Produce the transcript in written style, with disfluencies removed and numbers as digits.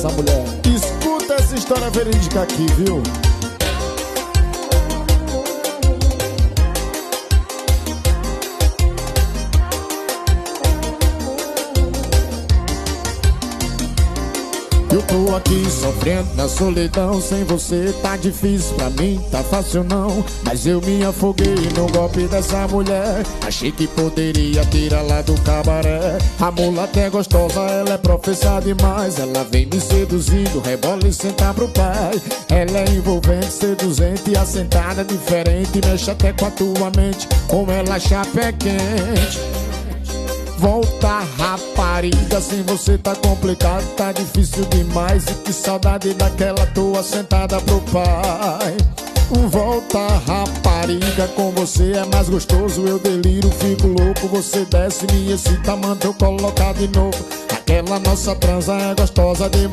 dessa mulher. Escuta essa história verídica aqui, viu? Eu tô aqui sofrendo na solidão, sem você tá difícil pra mim, tá fácil não. Mas eu me afoguei no golpe dessa mulher, achei que poderia tirá-la do cabaré. A mulata é gostosa, ela é professa demais, ela vem me seduzindo, rebola e senta pro pai. Ela é envolvente, seduzente, assentada diferente, mexe até com a tua mente, como ela chapa é quente. Volta, rapariga, sem você tá complicado, tá difícil demais. E que saudade daquela tua sentada pro pai. Volta, rapariga, com você é mais gostoso. Eu deliro, fico louco, você desce, me excita, manda eu colocar de novo. Aquela nossa transa é gostosa demais.